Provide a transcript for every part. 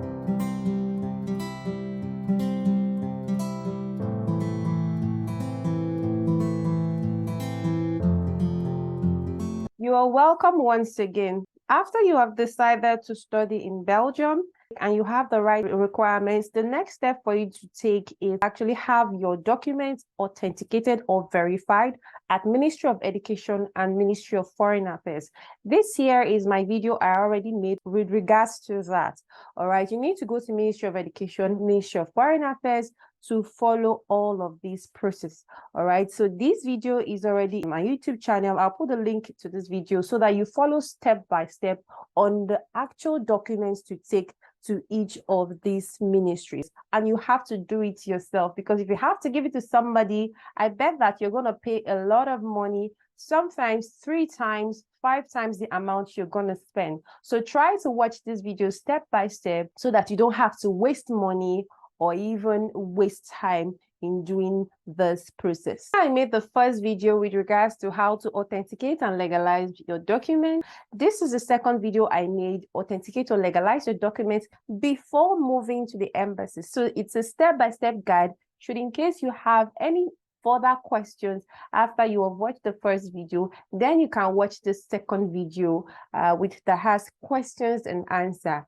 You are welcome once again. After you have decided to study in Belgium and you have the right requirements, the next step for you to take is actually have your documents authenticated or verified at Ministry of Education and Ministry of Foreign Affairs. This here is my video I already made with regards to that. All right, you need to go to Ministry of Education, Ministry of Foreign Affairs to follow all of these process. All right, so this video is already in my YouTube channel. I'll put a link to this video so that you follow step by step on the actual documents to take to each of these ministries. And you have to do it yourself, because if you have to give it to somebody, I bet that you're going to pay a lot of money, sometimes 3 times, 5 times the amount you're going to spend. So try to watch this video step by step so that you don't have to waste money or even waste time in doing this process. I made the first video with regards to how to authenticate and legalize your document. This is the second video I made, authenticate or legalize your documents before moving to the embassy. So it's a step-by-step guide, should in case you have any further questions after you have watched the first video, then you can watch the second video that has questions and answer.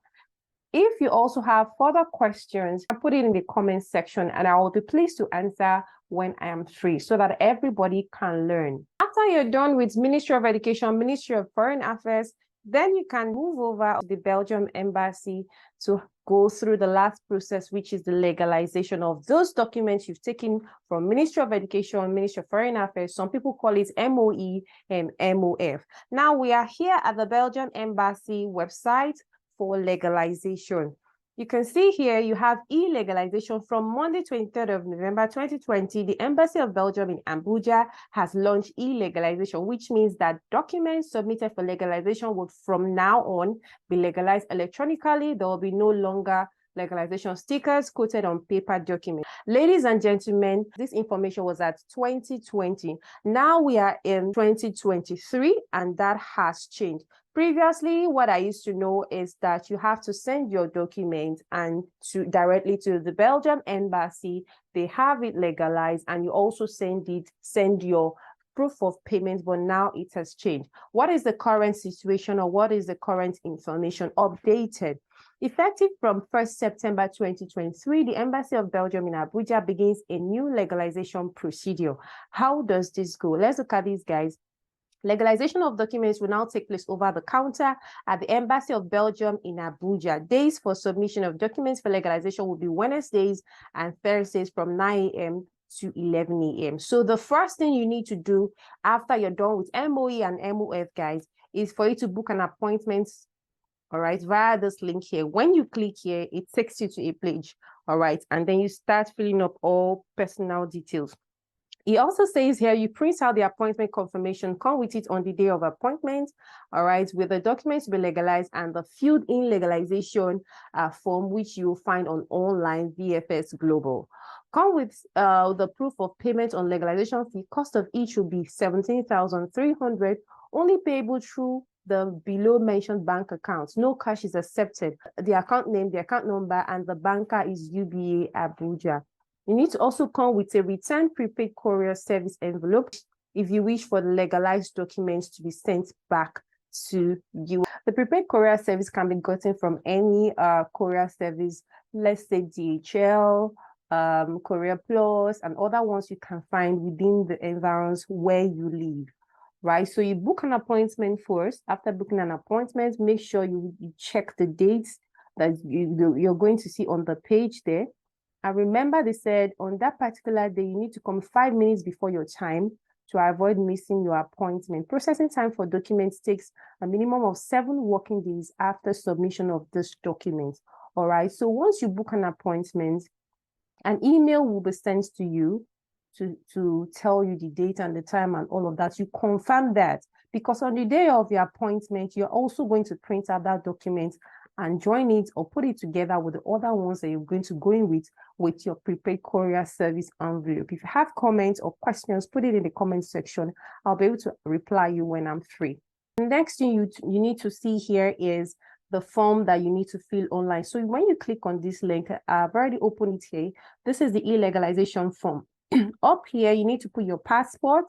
If you also have further questions, put it in the comment section and I will be pleased to answer when I am free so that everybody can learn. After you're done with Ministry of Education, Ministry of Foreign Affairs, then you can move over to the Belgium Embassy to go through the last process, which is the legalization of those documents you've taken from Ministry of Education, Ministry of Foreign Affairs. Some people call it MOE and MOF. Now we are here at the Belgium Embassy website for legalization. You can see here you have e-legalization from Monday, 23rd of November 2020. The Embassy of Belgium in Abuja has launched e-legalization, which means that documents submitted for legalization would from now on be legalized electronically. There will be no longer legalization stickers quoted on paper documents. Ladies and gentlemen, this information was at 2020. Now we are in 2023 and that has changed. Previously, what I used to know is that you have to send your document and directly to the Belgium Embassy. They have it legalized and you also send your proof of payment, but now it has changed. What is the current situation, or what is the current information updated? Effective from 1st September 2023, the Embassy of Belgium in Abuja begins a new legalization procedure. How does this go? Let's look at these, guys. Legalization of documents will now take place over the counter at the Embassy of Belgium in Abuja. Days for submission of documents for legalization will be Wednesdays and Thursdays from 9 a.m. to 11 a.m. So the first thing you need to do after you're done with MOE and MOF, guys, is for you to book an appointment, all right, via this link here. When you click here, it takes you to a page, all right, and then you start filling up all personal details. It also says here, you print out the appointment confirmation, come with it on the day of appointment, all right, with the documents to be legalized and the filled in legalization form, which you'll find on online VFS Global. Come with the proof of payment on legalization fee. Cost of each will be 17,300, only payable through the below mentioned bank accounts. No cash is accepted. The account name, the account number, and the banker is UBA Abuja. You need to also come with a returned prepaid courier service envelope if you wish for the legalized documents to be sent back to you. The prepaid courier service can be gotten from any courier service, let's say DHL, Courier Plus, and other ones you can find within the environs where you live. Right, so you book an appointment first. After booking an appointment, make sure you check the dates that you're going to see on the page there. And remember, they said on that particular day, you need to come 5 minutes before your time to avoid missing your appointment. Processing time for documents takes a minimum of 7 working days after submission of this document. All right, so once you book an appointment, an email will be sent to you to tell you the date and the time and all of that. You confirm that, because on the day of your appointment, you're also going to print out that document and join it or put it together with the other ones that you're going to go in with your prepaid courier service envelope. If you have comments or questions, put it in the comment section. I'll be able to reply you when I'm free. The next thing you need to see here is the form that you need to fill online. So when you click on this link, I've already opened it here. This is the e-legalization form. Up here, you need to put your passport,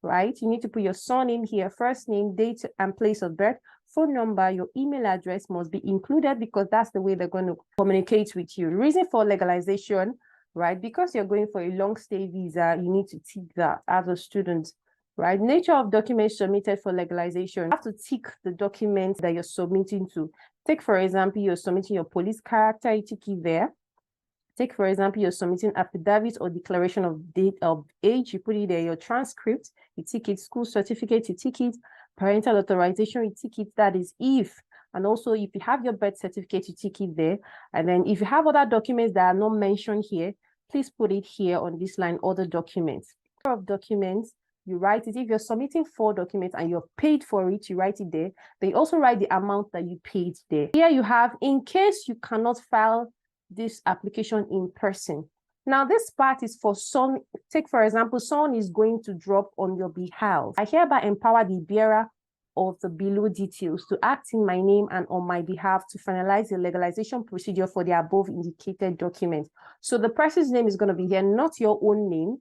right? You need to put your surname here, first name, date, and place of birth. Phone number, your email address must be included because that's the way they're going to communicate with you. Reason for legalization, right? Because you're going for a long stay visa, you need to tick that as a student, right? Nature of documents submitted for legalization. You have to tick the documents that you're submitting to. Take, for example, you're submitting your police character, you tick it there. Take, for example, you're submitting affidavit or declaration of date of age, you put it there, your transcript, you tick it, school certificate, you tick it, parental authorization, you tick it, that is if. And also, if you have your birth certificate, you tick it there. And then if you have other documents that are not mentioned here, please put it here on this line, other documents. Of documents, you write it. If you're submitting 4 documents and you're paid for it, you write it there. Then you also write the amount that you paid there. Here you have, in case you cannot file this application in person. Now, this part is for some, take for example, someone is going to drop on your behalf. I hereby empower the bearer of the below details to act in my name and on my behalf to finalize the legalization procedure for the above indicated document. So the person's name is going to be here, not your own name,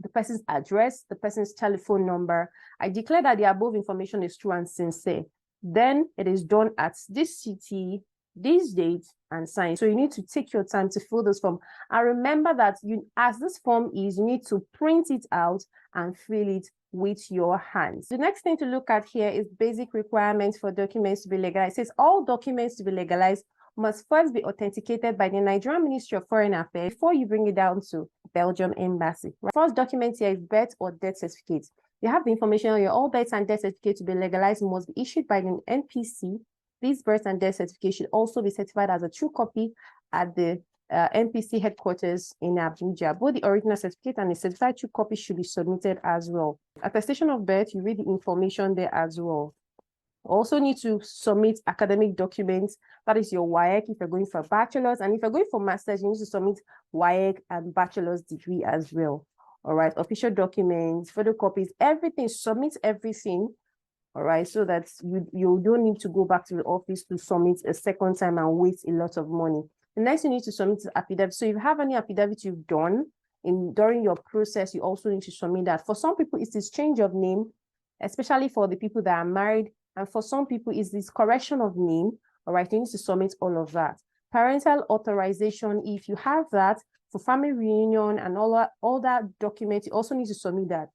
the person's address, the person's telephone number. I declare that the above information is true and sincere. Then it is done at this city, this date, and sign. So you need to take your time to fill this form. And remember that as this form is, you need to print it out and fill it with your hands. The next thing to look at here is basic requirements for documents to be legalized. It says all documents to be legalized must first be authenticated by the Nigerian Ministry of Foreign Affairs before you bring it down to Belgium Embassy. First document here is birth or death certificate. You have the information on your all birth and death certificate to be legalized must be issued by the NPC. These birth and death certificates should also be certified as a true copy at the NPC headquarters in Abuja. Both the original certificate and the certified true copy should be submitted as well. Attestation of birth, you read the information there as well. Also need to submit academic documents. That is your WAEC if you're going for a bachelor's. And if you're going for master's, you need to submit WAEC and bachelor's degree as well. All right, official documents, photocopies, everything, submit everything. All right, so that you don't need to go back to the office to submit a second time and waste a lot of money. The next you need to submit is affidavit. So if you have any affidavit you've done during your process, you also need to submit that. For some people, it's this change of name, especially for the people that are married. And for some people, it's this correction of name. All right, you need to submit all of that. Parental authorization, if you have that, for family reunion and all that documents, you also need to submit that.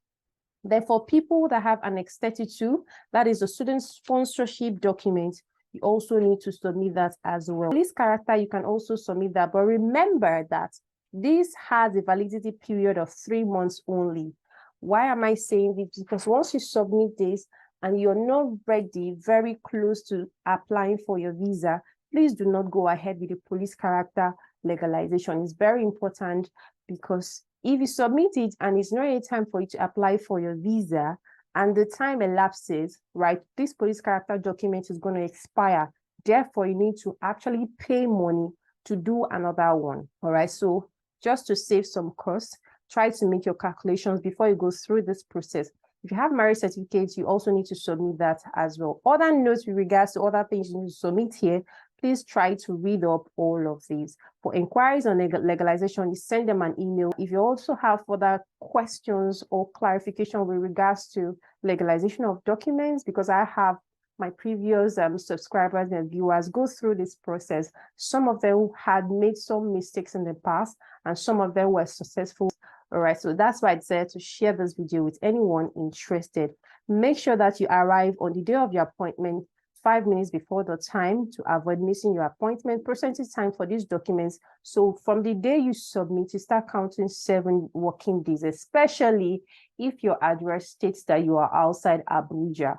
Then for people that have Annex 32, that is a student sponsorship document, you also need to submit that as well. Police character, you can also submit that, but remember that this has a validity period of 3 months only. Why am I saying this? Because once you submit this and you're not ready, very close to applying for your visa, please do not go ahead with the police character legalization. It's very important because if you submit it and it's not a time for you to apply for your visa and the time elapses, right, this police character document is going to expire. Therefore, you need to actually pay money to do another one. All right, so just to save some cost, try to make your calculations before you go through this process. If you have marriage certificates, you also need to submit that as well. Other notes with regards to other things you need to submit here, please try to read up all of these. For inquiries on legalization, you send them an email. If you also have further questions or clarification with regards to legalization of documents, because I have my previous subscribers and viewers go through this process. Some of them had made some mistakes in the past, and some of them were successful. All right, so that's why I decided to share this video with anyone interested. Make sure that you arrive on the day of your appointment 5 minutes before the time to avoid missing your appointment. Percentage time for these documents. So from the day you submit, you start counting 7 working days, especially if your address states that you are outside Abuja.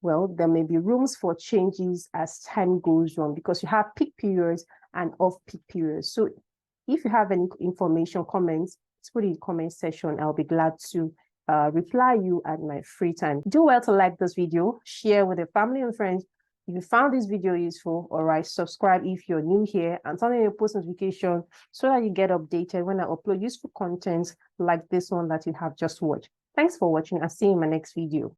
Well, there may be rooms for changes as time goes on because you have peak periods and off-peak periods. So if you have any information, comments, put it in the comment section. I'll be glad to reply you at my free time. Do well to like this video, share with your family and friends. If you found this video useful, all right, subscribe if you're new here and turn on your post notification so that you get updated when I upload useful content like this one that you have just watched. Thanks for watching. I'll see you in my next video.